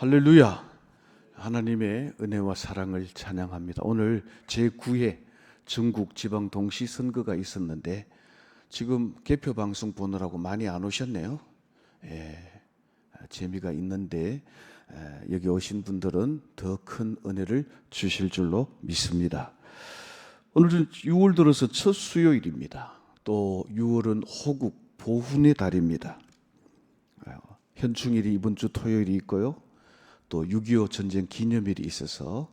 할렐루야. 하나님의 은혜와 사랑을 찬양합니다. 오늘 제9회 전국 지방 동시 선거가 있었는데 지금 개표 방송 보느라고 많이 안 오셨네요. 재미가 있는데 여기 오신 분들은 더 큰 은혜를 주실 줄로 믿습니다. 오늘은 6월 들어서 첫 수요일입니다. 또 6월은 호국 보훈의 달입니다. 현충일이 이번 주 토요일이 있고요. 또 6.25 전쟁 기념일이 있어서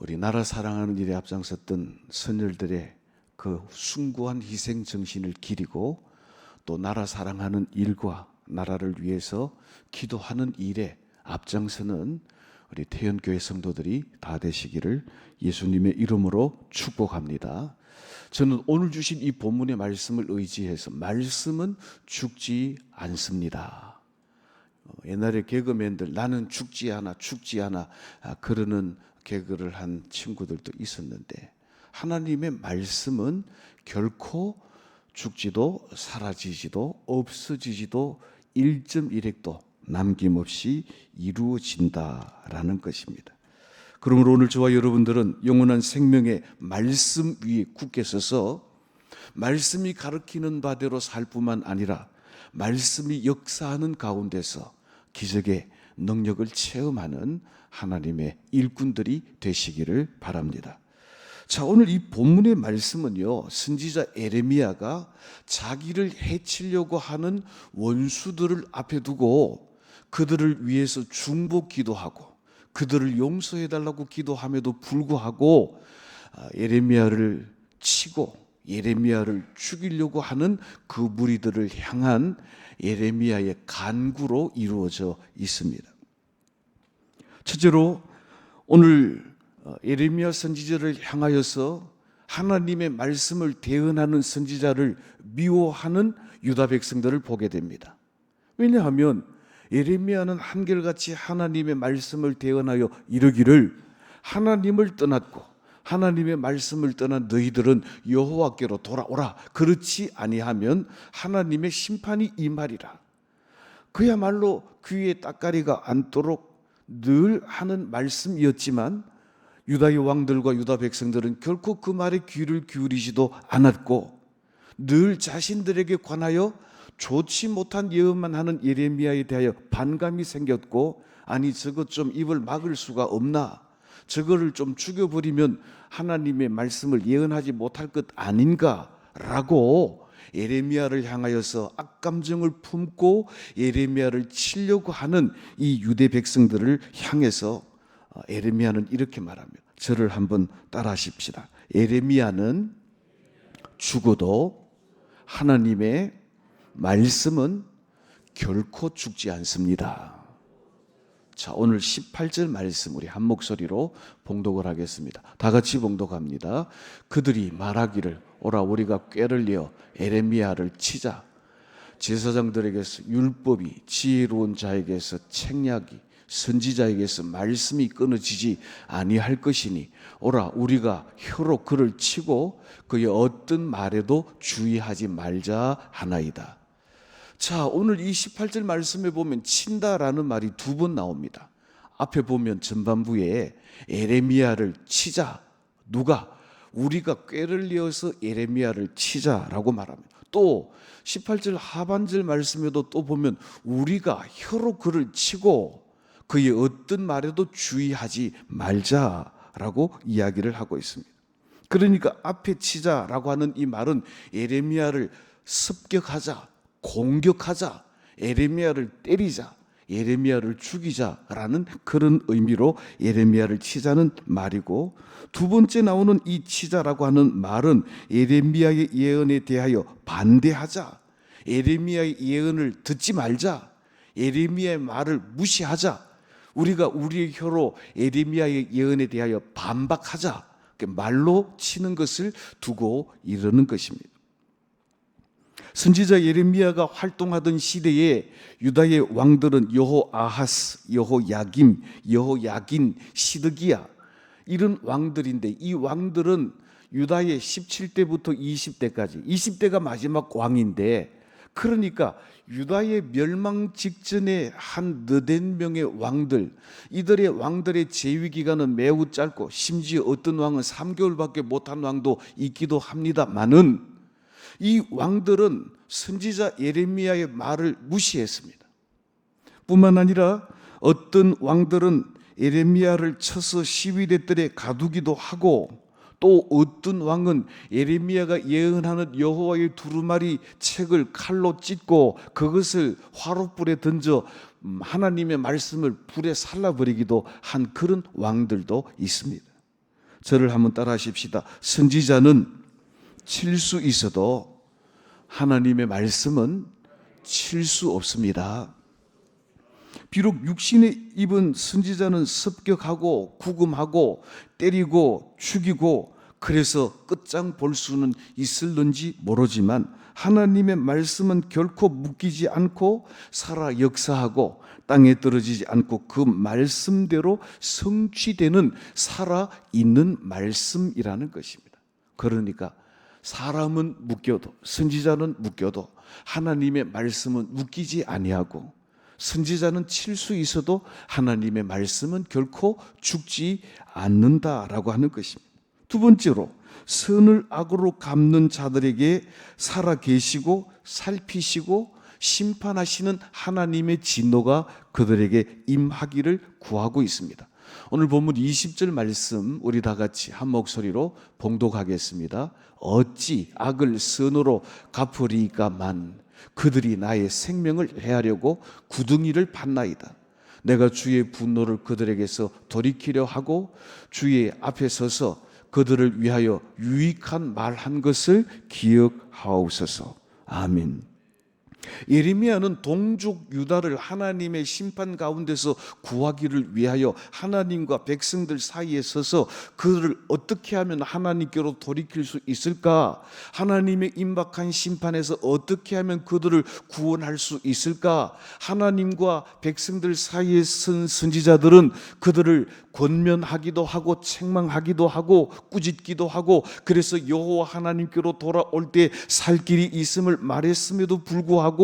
우리 나라 사랑하는 일에 앞장섰던 선열들의 그 숭고한 희생 정신을 기리고 또 나라 사랑하는 일과 나라를 위해서 기도하는 일에 앞장서는 우리 태연교회 성도들이 다 되시기를 예수님의 이름으로 축복합니다. 저는 오늘 주신 이 본문의 말씀을 의지해서 말씀은 죽지 않습니다. 옛날에 개그맨들 나는 죽지 않아 그러는 개그를 한 친구들도 있었는데 하나님의 말씀은 결코 죽지도 사라지지도 없어지지도 1.1획도 남김없이 이루어진다라는 것입니다. 그러므로 오늘 저와 여러분들은 영원한 생명의 말씀 위에 굳게 서서 말씀이 가르치는 바대로 살 뿐만 아니라 말씀이 역사하는 가운데서 기적의 능력을 체험하는 하나님의 일꾼들이 되시기를 바랍니다. 자, 오늘 이 본문의 말씀은요, 선지자 에레미야가 자기를 해치려고 하는 원수들을 앞에 두고 그들을 위해서 중보 기도하고 그들을 용서해달라고 기도함에도 불구하고 에레미야를 치고 에레미야를 죽이려고 하는 그 무리들을 향한 에레미야의 간구로 이루어져 있습니다. 첫째로 오늘 에레미야 선지자를 향하여서 하나님의 말씀을 대언하는 선지자를 미워하는 유다 백성들을 보게 됩니다. 왜냐하면 에레미야는 한결같이 하나님의 말씀을 대언하여 이르기를 하나님을 떠났고 하나님의 말씀을 떠난 너희들은 여호와께로 돌아오라. 그렇지 아니하면 하나님의 심판이 임하리라. 그야말로 귀에 따까리가 앉도록 늘 하는 말씀이었지만 유다의 왕들과 유다 백성들은 결코 그 말에 귀를 기울이지도 않았고 늘 자신들에게 관하여 좋지 못한 예언만 하는 예레미야에 대하여 반감이 생겼고 아니 저것 좀 입을 막을 수가 없나? 저거를 좀 죽여버리면 하나님의 말씀을 예언하지 못할 것 아닌가라고 예레미야를 향하여서 악감정을 품고 예레미야를 치려고 하는 이 유대 백성들을 향해서 예레미야는 이렇게 말합니다. 저를 한번 따라하십시다. 예레미야는 죽어도 하나님의 말씀은 결코 죽지 않습니다. 자, 오늘 18절 말씀 우리 한 목소리로 봉독을 하겠습니다. 다 같이 봉독합니다. 그들이 말하기를 오라 우리가 꾀를 내어 에레미야를 치자. 제사장들에게서 율법이 지혜로운 자에게서 책략이 선지자에게서 말씀이 끊어지지 아니할 것이니 오라 우리가 혀로 그를 치고 그의 어떤 말에도 주의하지 말자 하나이다. 자, 오늘 이 18절 말씀에 보면 친다라는 말이 두 번 나옵니다. 앞에 보면 전반부에 에레미야를 치자. 누가? 우리가 꾀를 내어서 에레미야를 치자라고 말합니다. 또 18절 하반절 말씀에도 또 보면 우리가 혀로 그를 치고 그의 어떤 말에도 주의하지 말자라고 이야기를 하고 있습니다. 그러니까 앞에 치자라고 하는 이 말은 에레미야를 습격하자, 공격하자, 에레미야를 때리자, 에레미야를 죽이자라는 그런 의미로 에레미야를 치자는 말이고 두 번째 나오는 이 치자라고 하는 말은 에레미야의 예언에 대하여 반대하자, 에레미야의 예언을 듣지 말자, 에레미야의 말을 무시하자, 우리가 우리의 혀로 에레미야의 예언에 대하여 반박하자, 말로 치는 것을 두고 이르는 것입니다. 선지자 예레미야가 활동하던 시대에 유다의 왕들은 여호아하스, 여호야김, 여호야긴, 시드기야 이런 왕들인데 이 왕들은 유다의 17대부터 20대까지 20대가 마지막 왕인데 그러니까 유다의 멸망 직전에 한 너댓 명의 왕들, 이들의 왕들의 재위 기간은 매우 짧고 심지어 어떤 왕은 3개월밖에 못한 왕도 있기도 합니다만은 이 왕들은 선지자 예레미야의 말을 무시했습니다. 뿐만 아니라 어떤 왕들은 예레미야를 쳐서 시위대들에 가두기도 하고, 또 어떤 왕은 예레미야가 예언하는 여호와의 두루마리 책을 칼로 찢고 그것을 화롯불에 던져 하나님의 말씀을 불에 살라버리기도 한 그런 왕들도 있습니다. 저를 한번 따라하십시다. 선지자는 칠 수 있어도 하나님의 말씀은 칠 수 없습니다. 비록 육신에 입은 선지자는 습격하고 구금하고 때리고 죽이고 그래서 끝장 볼 수는 있을는지 모르지만 하나님의 말씀은 결코 묶이지 않고 살아 역사하고 땅에 떨어지지 않고 그 말씀대로 성취되는 살아있는 말씀이라는 것입니다. 그러니까 사람은 묶여도, 선지자는 묶여도 하나님의 말씀은 묶이지 아니하고, 선지자는 칠 수 있어도 하나님의 말씀은 결코 죽지 않는다라고 하는 것입니다. 두 번째로, 선을 악으로 갚는 자들에게 살아 계시고 살피시고 심판하시는 하나님의 진노가 그들에게 임하기를 구하고 있습니다. 오늘 본문 20절 말씀 우리 다 같이 한 목소리로 봉독하겠습니다. 어찌 악을 선으로 갚으리이까만 그들이 나의 생명을 해하려고 구덩이를 팠나이다. 내가 주의 분노를 그들에게서 돌이키려 하고 주의 앞에 서서 그들을 위하여 유익한 말한 것을 기억하옵소서. 아멘. 예레미야는 동족 유다를 하나님의 심판 가운데서 구하기를 위하여 하나님과 백성들 사이에 서서 그들을 어떻게 하면 하나님께로 돌이킬 수 있을까? 하나님의 임박한 심판에서 어떻게 하면 그들을 구원할 수 있을까? 하나님과 백성들 사이에 선 선지자들은 그들을 권면하기도 하고 책망하기도 하고 꾸짖기도 하고, 그래서 여호와 하나님께로 돌아올 때 살 길이 있음을 말했음에도 불구하고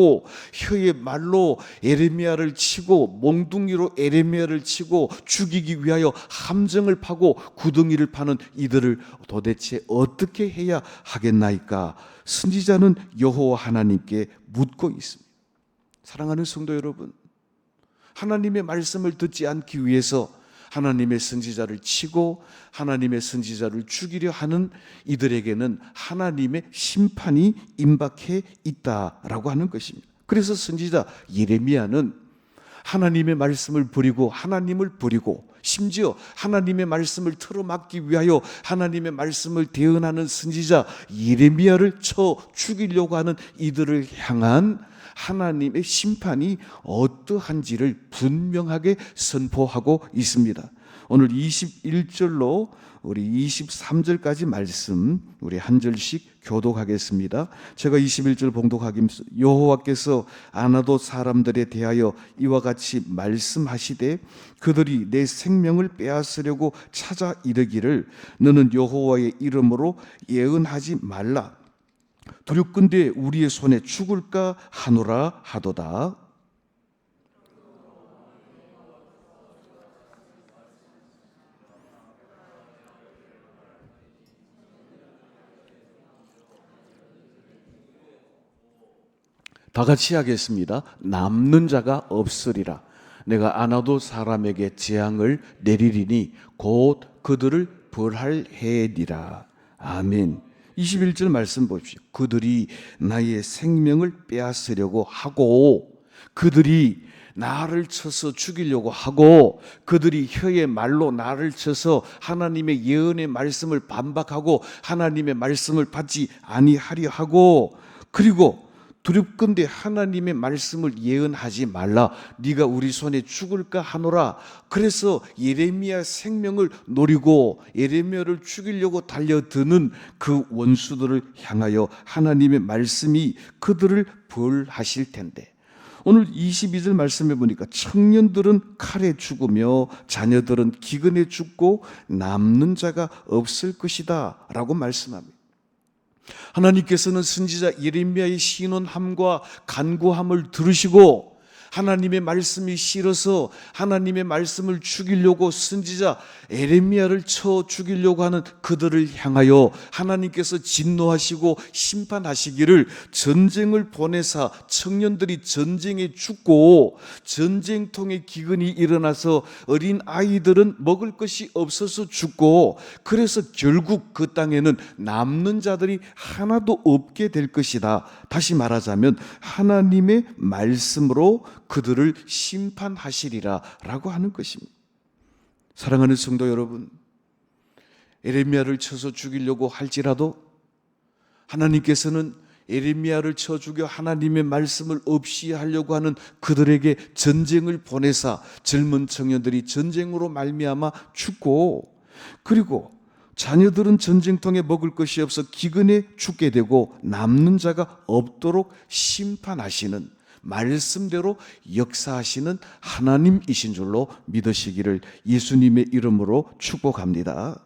혀의 말로 예레미야를 치고 몽둥이로 예레미야를 치고 죽이기 위하여 함정을 파고 구덩이를 파는 이들을 도대체 어떻게 해야 하겠나이까? 선지자는 여호와 하나님께 묻고 있습니다. 사랑하는 성도 여러분, 하나님의 말씀을 듣지 않기 위해서 하나님의 선지자를 치고 하나님의 선지자를 죽이려 하는 이들에게는 하나님의 심판이 임박해 있다라고 하는 것입니다. 그래서 선지자 예레미야는 하나님의 말씀을 버리고 하나님을 버리고 심지어 하나님의 말씀을 틀어막기 위하여 하나님의 말씀을 대언하는 선지자 예레미야를 쳐 죽이려고 하는 이들을 향한 하나님의 심판이 어떠한지를 분명하게 선포하고 있습니다. 오늘 21절로 우리 23절까지 말씀 우리 한 절씩 교독하겠습니다. 제가 21절 봉독하겠습니다. 여호와께서 아나도 사람들에 대하여 이와 같이 말씀하시되 그들이 내 생명을 빼앗으려고 찾아 이르기를 너는 여호와의 이름으로 예언하지 말라. 두렵건대 우리의 손에 죽을까 하노라 하도다. 다 같이 하겠습니다. 남는 자가 없으리라. 내가 아나도 사람에게 재앙을 내리리니 곧 그들을 벌할 해니라. 아멘. 21절 말씀 보십시오. 그들이 나의 생명을 빼앗으려고 하고, 그들이 나를 쳐서 죽이려고 하고, 그들이 혀의 말로 나를 쳐서 하나님의 예언의 말씀을 반박하고 하나님의 말씀을 받지 아니하려 하고, 그리고 두렵건대 하나님의 말씀을 예언하지 말라. 네가 우리 손에 죽을까 하노라. 그래서 예레미야 생명을 노리고 예레미야를 죽이려고 달려드는 그 원수들을 향하여 하나님의 말씀이 그들을 벌하실 텐데, 오늘 22절 말씀해 보니까 청년들은 칼에 죽으며 자녀들은 기근에 죽고 남는 자가 없을 것이다 라고 말씀합니다. 하나님께서는 선지자 예레미야의 신원함과 간구함을 들으시고 하나님의 말씀이 싫어서 하나님의 말씀을 죽이려고 선지자 예레미야를 쳐 죽이려고 하는 그들을 향하여 하나님께서 진노하시고 심판하시기를 전쟁을 보내사 청년들이 전쟁에 죽고 전쟁통에 기근이 일어나서 어린 아이들은 먹을 것이 없어서 죽고 그래서 결국 그 땅에는 남는 자들이 하나도 없게 될 것이다. 다시 말하자면 하나님의 말씀으로 그들을 심판하시리라 라고 하는 것입니다. 사랑하는 성도 여러분, 예레미야를 쳐서 죽이려고 할지라도 하나님께서는 예레미야를 쳐 죽여 하나님의 말씀을 없이 하려고 하는 그들에게 전쟁을 보내사 젊은 청년들이 전쟁으로 말미암아 죽고 그리고 자녀들은 전쟁통에 먹을 것이 없어 기근에 죽게 되고 남는 자가 없도록 심판하시는 말씀대로 역사하시는 하나님이신 줄로 믿으시기를 예수님의 이름으로 축복합니다.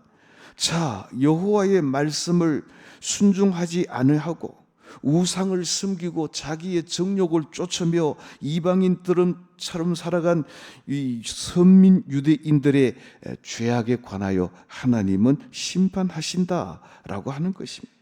자, 여호와의 말씀을 순종하지 않으하고 우상을 섬기고 자기의 정욕을 쫓으며 이방인들처럼 살아간 이 선민 유대인들의 죄악에 관하여 하나님은 심판하신다라고 하는 것입니다.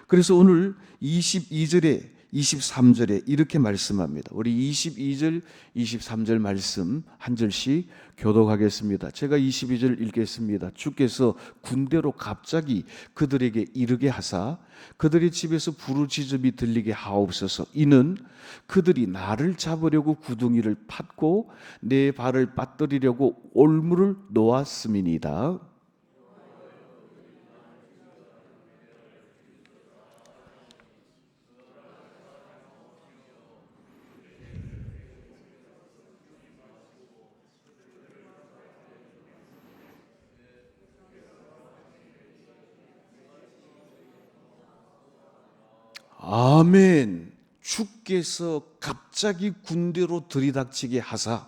그래서 오늘 22절에 23절에 이렇게 말씀합니다. 우리 22절, 23절 말씀 한 절씩 교독하겠습니다. 제가 22절 읽겠습니다. 주께서 군대로 갑자기 그들에게 이르게 하사 그들의 집에서 부르짖음이 들리게 하옵소서. 이는 그들이 나를 잡으려고 구덩이를 팠고 내 발을 빠뜨리려고 올무를 놓았음이니이다. 아멘. 주께서 갑자기 군대로 들이닥치게 하사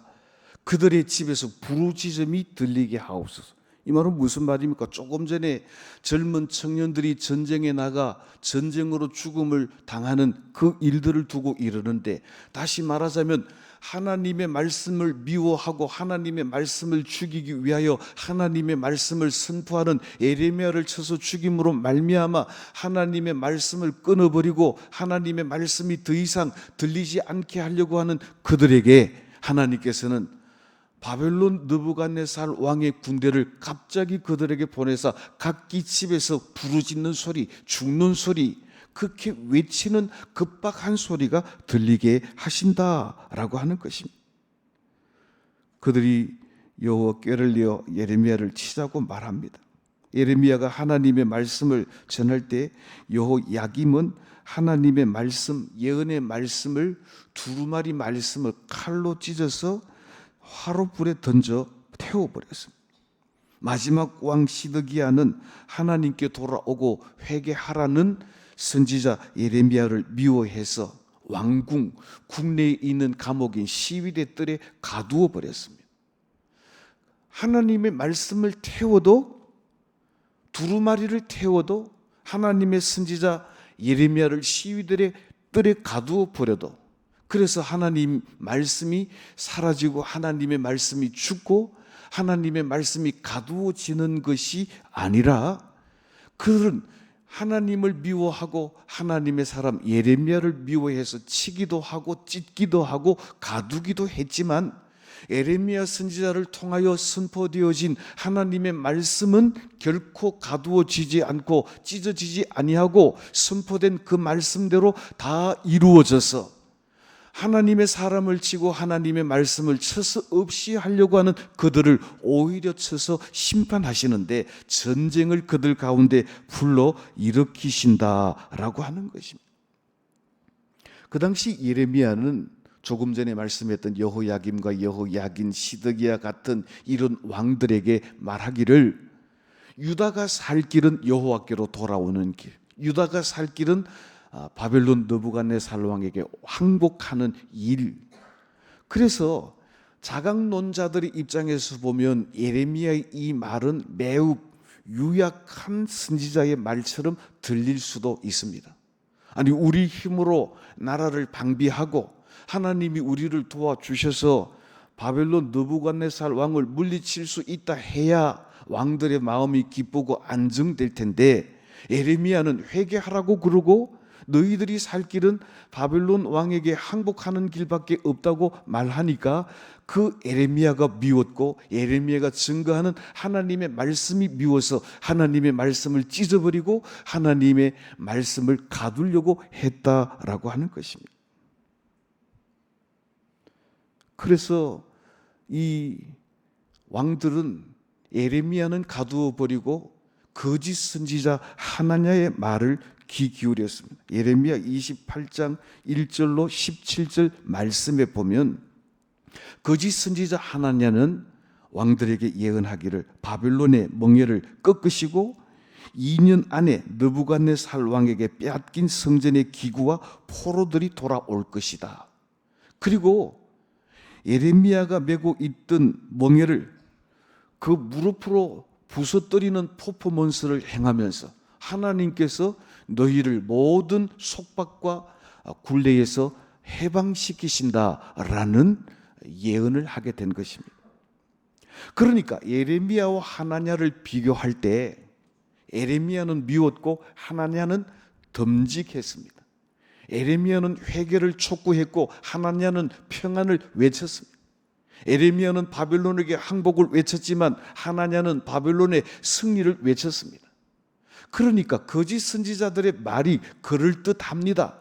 그들의 집에서 부르짖음이 들리게 하옵소서. 이 말은 무슨 말입니까? 조금 전에 젊은 청년들이 전쟁에 나가 전쟁으로 죽음을 당하는 그 일들을 두고 이르는데, 다시 말하자면 하나님의 말씀을 미워하고 하나님의 말씀을 죽이기 위하여 하나님의 말씀을 선포하는 예레미야를 쳐서 죽임으로 말미암아 하나님의 말씀을 끊어버리고 하나님의 말씀이 더 이상 들리지 않게 하려고 하는 그들에게 하나님께서는 바벨론 느부갓네살 왕의 군대를 갑자기 그들에게 보내서 각기 집에서 부르짖는 소리, 죽는 소리, 그렇게 외치는 급박한 소리가 들리게 하신다라고 하는 것입니다. 그들이 여호와 꾀를 내어 예레미야를 치자고 말합니다. 예레미야가 하나님의 말씀을 전할 때 여호야김은 하나님의 말씀, 예언의 말씀을 두루마리 말씀을 칼로 찢어서 화로불에 던져 태워버렸습니다. 마지막 왕 시드기야는 하나님께 돌아오고 회개하라는 선지자 예레미야를 미워해서 왕궁, 국내에 있는 감옥인 시위대 뜰에 가두어 버렸습니다. 하나님의 말씀을 태워도, 두루마리를 태워도, 하나님의 선지자 예레미야를 시위들의 뜰에 가두어 버려도, 그래서 하나님 말씀이 사라지고 하나님의 말씀이 죽고 하나님의 말씀이 가두어지는 것이 아니라, 그들은 하나님을 미워하고 하나님의 사람 예레미야를 미워해서 치기도 하고 찢기도 하고 가두기도 했지만, 예레미야 선지자를 통하여 선포되어진 하나님의 말씀은 결코 가두어지지 않고 찢어지지 아니하고 선포된 그 말씀대로 다 이루어져서 하나님의 사람을 치고 하나님의 말씀을 쳐서 없이 하려고 하는 그들을 오히려 쳐서 심판하시는데 전쟁을 그들 가운데 불러 일으키신다라고 하는 것입니다. 그 당시 예레미야는 조금 전에 말씀했던 여호야김과 여호야긴, 시드기야 같은 이런 왕들에게 말하기를, 유다가 살 길은 여호와께로 돌아오는 길, 유다가 살 길은 바벨론 느부갓네살 왕에게 항복하는 일. 그래서 자각론자들의 입장에서 보면 예레미야의 이 말은 매우 유약한 선지자의 말처럼 들릴 수도 있습니다. 아니, 우리 힘으로 나라를 방비하고 하나님이 우리를 도와주셔서 바벨론 느부갓네살 왕을 물리칠 수 있다 해야 왕들의 마음이 기쁘고 안정될 텐데, 예레미야는 회개하라고 그러고 너희들이 살 길은 바벨론 왕에게 항복하는 길밖에 없다고 말하니까 그 예레미야가 미웠고 예레미야가 증거하는 하나님의 말씀이 미워서 하나님의 말씀을 찢어버리고 하나님의 말씀을 가두려고 했다라고 하는 것입니다. 그래서 이 왕들은 예레미야는 가두어 버리고 거짓 선지자 하나냐의 말을 귀 기울였습니다. 예레미야 28장 1절로 17절 말씀에 보면 거짓 선지자 하나냐는 왕들에게 예언하기를 바벨론의 멍에를 꺾으시고 2년 안에 느부갓네살 왕에게 빼앗긴 성전의 기구와 포로들이 돌아올 것이다. 그리고 예레미야가 메고 있던 멍에를 그 무릎으로 부서뜨리는 퍼포먼스를 행하면서 하나님께서 너희를 모든 속박과 굴레에서 해방시키신다라는 예언을 하게 된 것입니다. 그러니까 예레미야와 하나냐를 비교할 때 예레미야는 미웠고 하나냐는 듬직했습니다. 예레미야는 회개를 촉구했고 하나냐는 평안을 외쳤습니다. 예레미야는 바벨론에게 항복을 외쳤지만 하나냐는 바벨론의 승리를 외쳤습니다. 그러니까 거짓 선지자들의 말이 그럴듯합니다.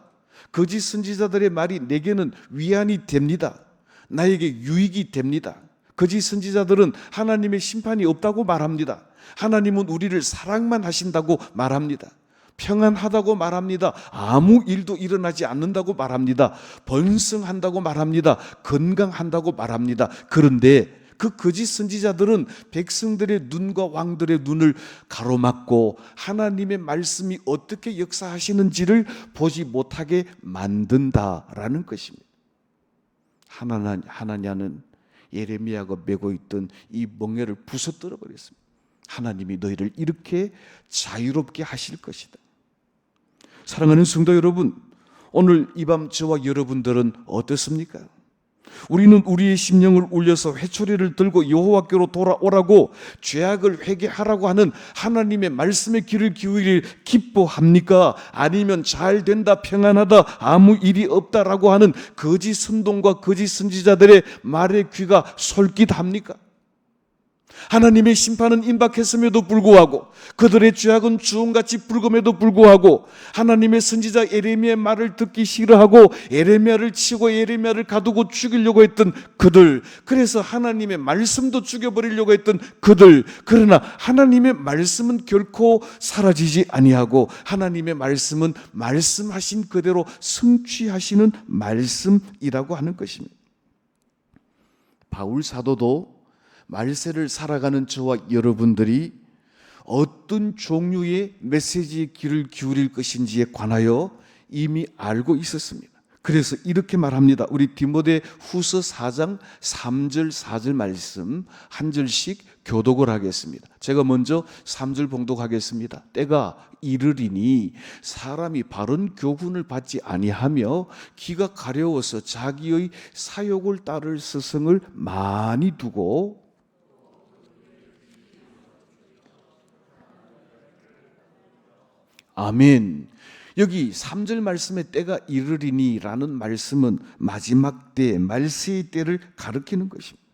거짓 선지자들의 말이 내게는 위안이 됩니다. 나에게 유익이 됩니다. 거짓 선지자들은 하나님의 심판이 없다고 말합니다. 하나님은 우리를 사랑만 하신다고 말합니다. 평안하다고 말합니다. 아무 일도 일어나지 않는다고 말합니다. 번성한다고 말합니다. 건강한다고 말합니다. 그런데 그 거짓 선지자들은 백성들의 눈과 왕들의 눈을 가로막고 하나님의 말씀이 어떻게 역사하시는지를 보지 못하게 만든다라는 것입니다. 하나냐는 예레미야가 메고 있던 이 멍에를 부서뜨려 버렸습니다. 하나님이 너희를 이렇게 자유롭게 하실 것이다. 사랑하는 성도 여러분, 오늘 이 밤 저와 여러분들은 어떻습니까? 우리는 우리의 심령을 울려서 회초리를 들고 여호와께로 돌아오라고 죄악을 회개하라고 하는 하나님의 말씀의 귀를 기울일 기뻐합니까? 아니면 잘 된다, 평안하다, 아무 일이 없다라고 하는 거짓 선동과 거짓 선지자들의 말에 귀가 솔깃합니까? 하나님의 심판은 임박했음에도 불구하고 그들의 죄악은 주홍같이 붉음에도 불구하고 하나님의 선지자 예레미야의 말을 듣기 싫어하고 예레미야를 치고 예레미야를 가두고 죽이려고 했던 그들, 그래서 하나님의 말씀도 죽여버리려고 했던 그들, 그러나 하나님의 말씀은 결코 사라지지 아니하고 하나님의 말씀은 말씀하신 그대로 성취하시는 말씀이라고 하는 것입니다. 바울 사도도 말세를 살아가는 저와 여러분들이 어떤 종류의 메시지의 귀를 기울일 것인지에 관하여 이미 알고 있었습니다. 그래서 이렇게 말합니다. 우리 디모데 후서 4장 3절 4절 말씀 한 절씩 교독을 하겠습니다. 제가 먼저 3절 봉독하겠습니다. 때가 이르리니 사람이 바른 교훈을 받지 아니하며 귀가 가려워서 자기의 사욕을 따를 스승을 많이 두고, 아멘. 여기 3절 말씀에 때가 이르리니 라는 말씀은 마지막 때, 말세의 때를 가리키는 것입니다.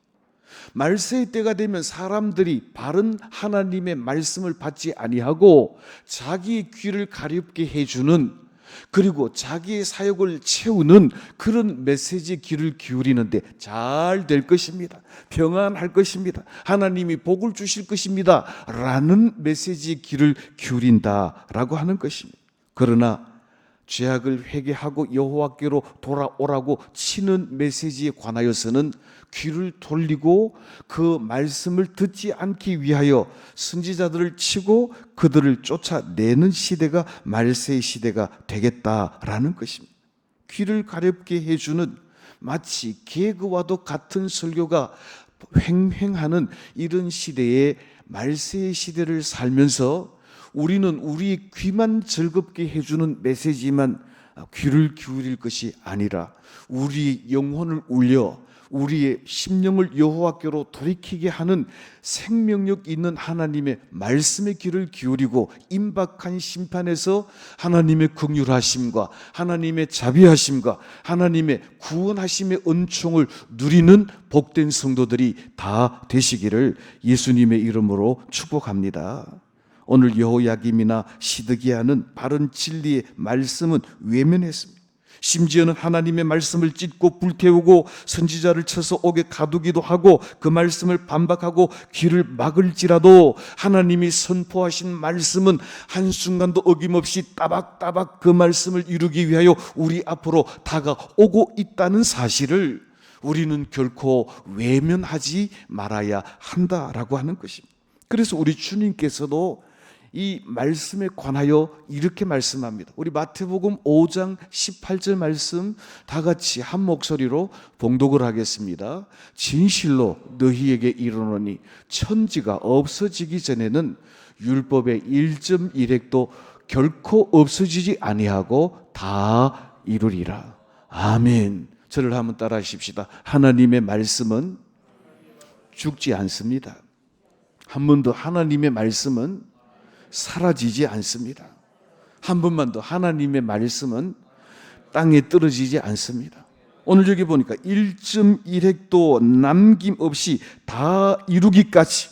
말세의 때가 되면 사람들이 바른 하나님의 말씀을 받지 아니하고 자기의 귀를 가렵게 해주는, 그리고 자기의 사역을 채우는 그런 메시지에 귀를 기울이는데 잘 될 것입니다. 평안할 것입니다. 하나님이 복을 주실 것입니다. 라는 메시지에 귀를 기울인다라고 하는 것입니다. 그러나 죄악을 회개하고 여호와께로 돌아오라고 치는 메시지에 관하여서는 귀를 돌리고 그 말씀을 듣지 않기 위하여 선지자들을 치고 그들을 쫓아내는 시대가 말세의 시대가 되겠다라는 것입니다. 귀를 가렵게 해주는 마치 개그와도 같은 설교가 횡행하는 이런 시대에 말세의 시대를 살면서 우리는 우리 귀만 즐겁게 해주는 메시지만 귀를 기울일 것이 아니라 우리 영혼을 울려 우리의 심령을 여호와께로 돌이키게 하는 생명력 있는 하나님의 말씀의 귀를 기울이고 임박한 심판에서 하나님의 긍휼하심과 하나님의 자비하심과 하나님의 구원하심의 은총을 누리는 복된 성도들이 다 되시기를 예수님의 이름으로 축복합니다. 오늘 여호야김이나 시드기야는 바른 진리의 말씀은 외면했습니다. 심지어는 하나님의 말씀을 찢고 불태우고 선지자를 쳐서 옥에 가두기도 하고 그 말씀을 반박하고 귀를 막을지라도 하나님이 선포하신 말씀은 한순간도 어김없이 따박따박 그 말씀을 이루기 위하여 우리 앞으로 다가오고 있다는 사실을 우리는 결코 외면하지 말아야 한다라고 하는 것입니다. 그래서 우리 주님께서도 이 말씀에 관하여 이렇게 말씀합니다. 우리 마태복음 5장 18절 말씀 다 같이 한 목소리로 봉독을 하겠습니다. 진실로 너희에게 이르노니 천지가 없어지기 전에는 율법의 1.1획도 결코 없어지지 아니하고 다 이루리라. 아멘. 저를 한번 따라 하십시다. 하나님의 말씀은 죽지 않습니다. 한 번 더, 하나님의 말씀은 사라지지 않습니다. 한 번만 더, 하나님의 말씀은 땅에 떨어지지 않습니다. 오늘 여기 보니까 1.1획도 남김없이 다 이루기까지,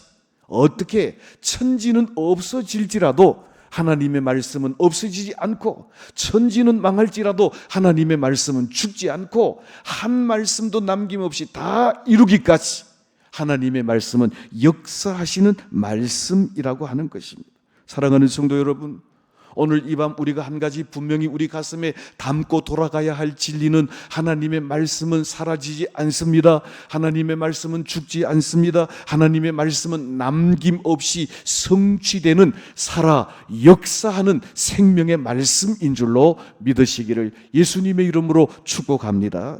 어떻게 천지는 없어질지라도 하나님의 말씀은 없어지지 않고, 천지는 망할지라도 하나님의 말씀은 죽지 않고, 한 말씀도 남김없이 다 이루기까지 하나님의 말씀은 역사하시는 말씀이라고 하는 것입니다. 사랑하는 성도 여러분, 오늘 이 밤 우리가 한 가지 분명히 우리 가슴에 담고 돌아가야 할 진리는 하나님의 말씀은 사라지지 않습니다. 하나님의 말씀은 죽지 않습니다. 하나님의 말씀은 남김없이 성취되는 살아 역사하는 생명의 말씀인 줄로 믿으시기를 예수님의 이름으로 축복합니다.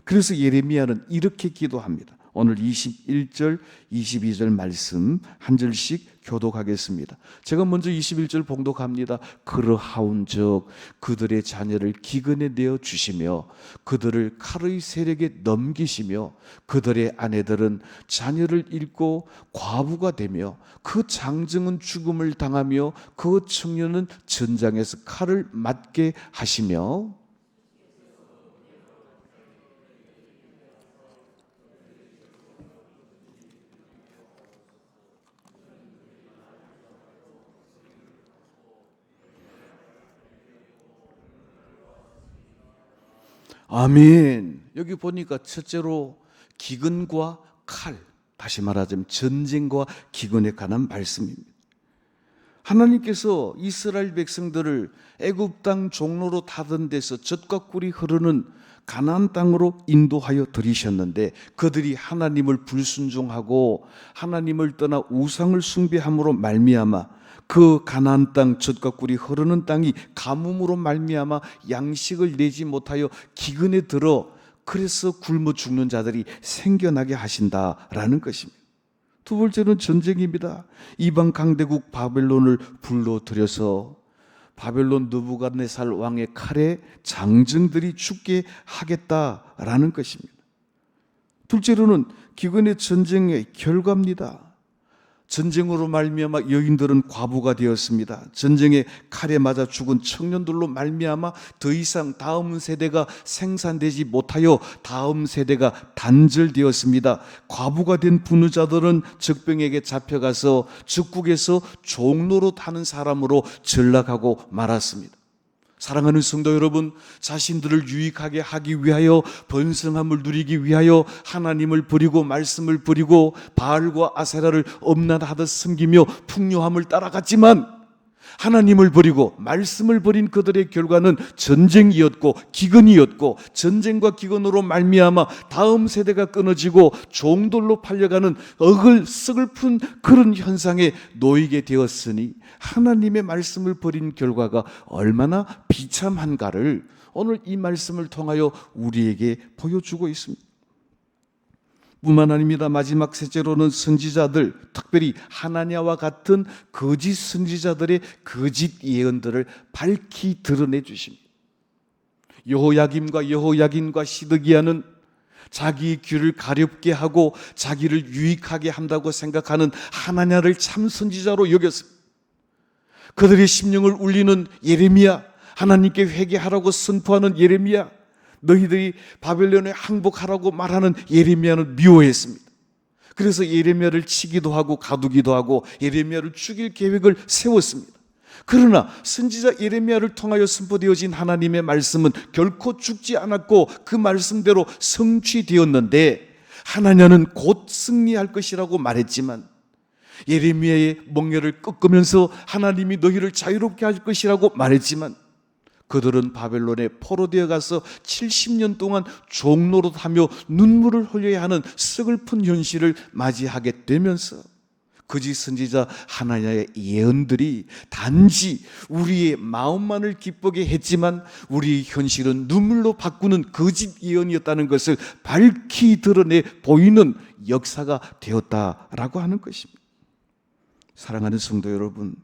그래서 예레미야는 이렇게 기도합니다. 오늘 21절, 22절 말씀 한 절씩 교독하겠습니다. 제가 먼저 21절 봉독합니다. 그러하온즉 그들의 자녀를 기근에 내어 주시며 그들을 칼의 세력에 넘기시며 그들의 아내들은 자녀를 잃고 과부가 되며 그 장정은 죽음을 당하며 그 청년은 전장에서 칼을 맞게 하시며 아멘. 여기 보니까 첫째로 기근과 칼, 다시 말하자면 전쟁과 기근에 관한 말씀입니다. 하나님께서 이스라엘 백성들을 애굽 땅 종로로 타던 데서 젖과 꿀이 흐르는 가나안 땅으로 인도하여 들이셨는데 그들이 하나님을 불순종하고 하나님을 떠나 우상을 숭배함으로 말미암아 그 가나안 땅 젖과 꿀이 흐르는 땅이 가뭄으로 말미암아 양식을 내지 못하여 기근에 들어 그래서 굶어 죽는 자들이 생겨나게 하신다라는 것입니다. 두 번째는 전쟁입니다. 이방 강대국 바벨론을 불러들여서 바벨론 느부갓네살 왕의 칼에 장정들이 죽게 하겠다라는 것입니다. 둘째로는 기근의 전쟁의 결과입니다. 전쟁으로 말미암아 여인들은 과부가 되었습니다. 전쟁의 칼에 맞아 죽은 청년들로 말미암아 더 이상 다음 세대가 생산되지 못하여 다음 세대가 단절되었습니다. 과부가 된 분유자들은 적병에게 잡혀가서 적국에서 종로로 타는 사람으로 전락하고 말았습니다. 사랑하는 성도 여러분, 자신들을 유익하게 하기 위하여 번성함을 누리기 위하여 하나님을 버리고 말씀을 버리고 바알과 아세라를 엄란하듯 섬기며 풍요함을 따라갔지만 하나님을 버리고 말씀을 버린 그들의 결과는 전쟁이었고 기근이었고 전쟁과 기근으로 말미암아 다음 세대가 끊어지고 종돌로 팔려가는 서글픈 그런 현상에 놓이게 되었으니 하나님의 말씀을 버린 결과가 얼마나 비참한가를 오늘 이 말씀을 통하여 우리에게 보여주고 있습니다. 뿐만 아닙니다. 마지막 셋째로는 선지자들, 특별히 하나냐와 같은 거짓 선지자들의 거짓 예언들을 밝히 드러내 주십니다. 여호야김과 시드기야는 자기 귀를 가렵게 하고 자기를 유익하게 한다고 생각하는 하나냐를 참 선지자로 여겼습니다. 그들의 심령을 울리는 예레미야, 하나님께 회개하라고 선포하는 예레미야, 너희들이 바벨론에 항복하라고 말하는 예레미야는 미워했습니다. 그래서 예레미야를 치기도 하고 가두기도 하고 예레미야를 죽일 계획을 세웠습니다. 그러나 선지자 예레미야를 통하여 선포되어진 하나님의 말씀은 결코 죽지 않았고 그 말씀대로 성취되었는데, 하나냐는 곧 승리할 것이라고 말했지만 예레미야의 멍에를 꺾으면서 하나님이 너희를 자유롭게 할 것이라고 말했지만, 그들은 바벨론에 포로되어 가서 70년 동안 종노릇하며 눈물을 흘려야 하는 서글픈 현실을 맞이하게 되면서 거짓 선지자 하나냐의 예언들이 단지 우리의 마음만을 기쁘게 했지만 우리의 현실은 눈물로 바꾸는 거짓 예언이었다는 것을 밝히 드러내 보이는 역사가 되었다라고 하는 것입니다. 사랑하는 성도 여러분,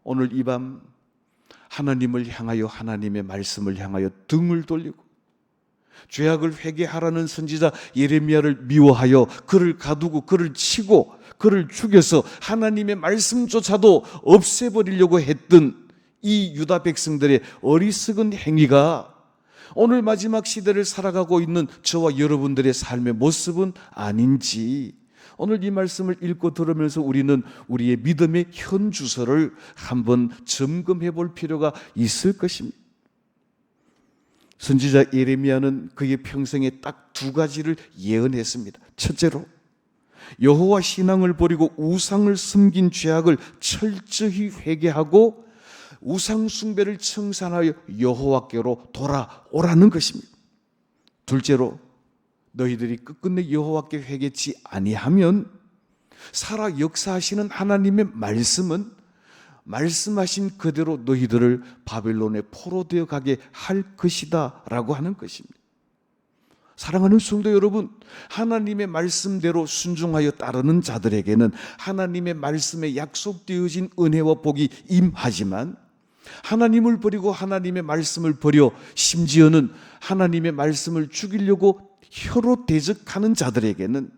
오늘 이 밤 하나님을 향하여, 하나님의 말씀을 향하여 등을 돌리고 죄악을 회개하라는 선지자 예레미야를 미워하여 그를 가두고 그를 치고 그를 죽여서 하나님의 말씀조차도 없애버리려고 했던 이 유다 백성들의 어리석은 행위가 오늘 마지막 시대를 살아가고 있는 저와 여러분들의 삶의 모습은 아닌지, 오늘 이 말씀을 읽고 들으면서 우리는 우리의 믿음의 현 주소를 한번 점검해 볼 필요가 있을 것입니다. 선지자 예레미야는 그의 평생에 딱 두 가지를 예언했습니다. 첫째로, 여호와 신앙을 버리고 우상을 섬긴 죄악을 철저히 회개하고 우상 숭배를 청산하여 여호와께로 돌아오라는 것입니다. 둘째로, 너희들이 끝끝내 여호와께 회개치 아니하면 살아 역사하시는 하나님의 말씀은 말씀하신 그대로 너희들을 바벨론에 포로되어 가게 할 것이다 라고 하는 것입니다. 사랑하는 성도 여러분, 하나님의 말씀대로 순종하여 따르는 자들에게는 하나님의 말씀에 약속되어진 은혜와 복이 임하지만, 하나님을 버리고 하나님의 말씀을 버려 심지어는 하나님의 말씀을 죽이려고 혀로 대적하는 자들에게는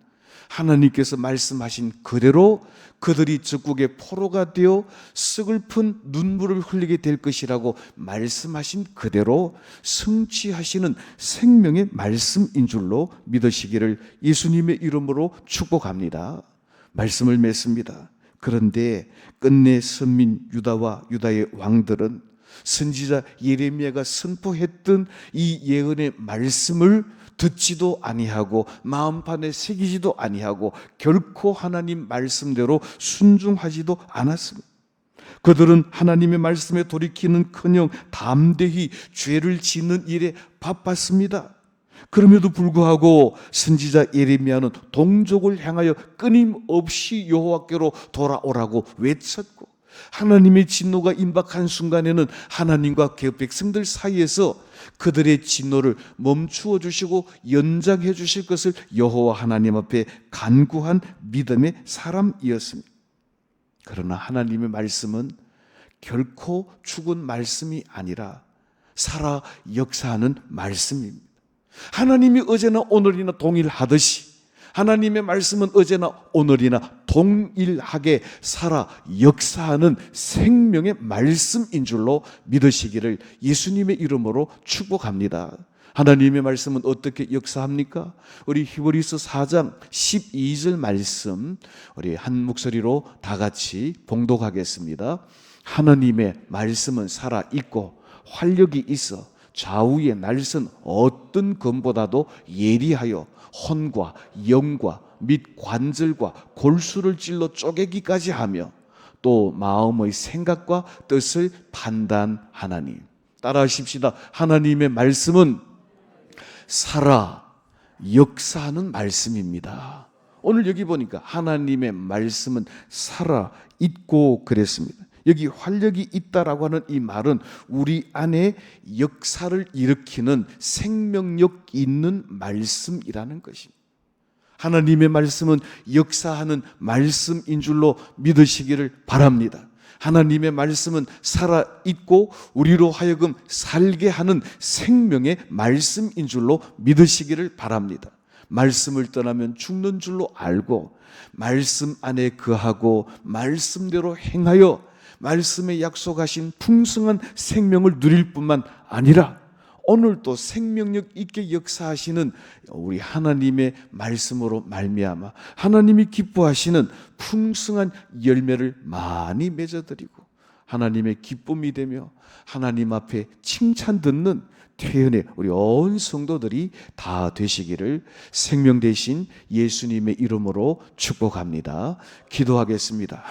하나님께서 말씀하신 그대로 그들이 적국의 포로가 되어 서글픈 눈물을 흘리게 될 것이라고 말씀하신 그대로 성취하시는 생명의 말씀인 줄로 믿으시기를 예수님의 이름으로 축복합니다. 말씀을 맺습니다. 그런데 끝내 선민 유다와 유다의 왕들은 선지자 예레미야가 선포했던 이 예언의 말씀을 듣지도 아니하고 마음판에 새기지도 아니하고 결코 하나님 말씀대로 순종하지도 않았습니다. 그들은 하나님의 말씀에 돌이키는커녕 담대히 죄를 짓는 일에 바빴습니다. 그럼에도 불구하고 선지자 예레미야는 동족을 향하여 끊임없이 여호와께로 돌아오라고 외쳤고, 하나님의 진노가 임박한 순간에는 하나님과 그 백성들 사이에서 그들의 진노를 멈추어 주시고 연장해 주실 것을 여호와 하나님 앞에 간구한 믿음의 사람이었습니다. 그러나 하나님의 말씀은 결코 죽은 말씀이 아니라 살아 역사하는 말씀입니다. 하나님이 어제나 오늘이나 동일하듯이 하나님의 말씀은 어제나 오늘이나 동일하게 살아 역사하는 생명의 말씀인 줄로 믿으시기를 예수님의 이름으로 축복합니다. 하나님의 말씀은 어떻게 역사합니까? 우리 히브리서 4장 12절 말씀 우리 한 목소리로 다 같이 봉독하겠습니다. 하나님의 말씀은 살아 있고 활력이 있어 좌우의 날선 어떤 검보다도 예리하여 혼과 영과 및 관절과 골수를 찔러 쪼개기까지 하며 또 마음의 생각과 뜻을 판단하나니. 따라하십시다. 하나님의 말씀은 살아 역사하는 말씀입니다. 오늘 여기 보니까 하나님의 말씀은 살아 있고 그랬습니다. 여기 활력이 있다라고 하는 이 말은 우리 안에 역사를 일으키는 생명력 있는 말씀이라는 것입니다. 하나님의 말씀은 역사하는 말씀인 줄로 믿으시기를 바랍니다. 하나님의 말씀은 살아있고 우리로 하여금 살게 하는 생명의 말씀인 줄로 믿으시기를 바랍니다. 말씀을 떠나면 죽는 줄로 알고 말씀 안에 거하고 말씀대로 행하여 말씀에 약속하신 풍성한 생명을 누릴 뿐만 아니라 오늘도 생명력 있게 역사하시는 우리 하나님의 말씀으로 말미암아 하나님이 기뻐하시는 풍성한 열매를 많이 맺어드리고 하나님의 기쁨이 되며 하나님 앞에 칭찬 듣는 태연의 우리 온 성도들이 다 되시기를 생명 되신 예수님의 이름으로 축복합니다. 기도하겠습니다.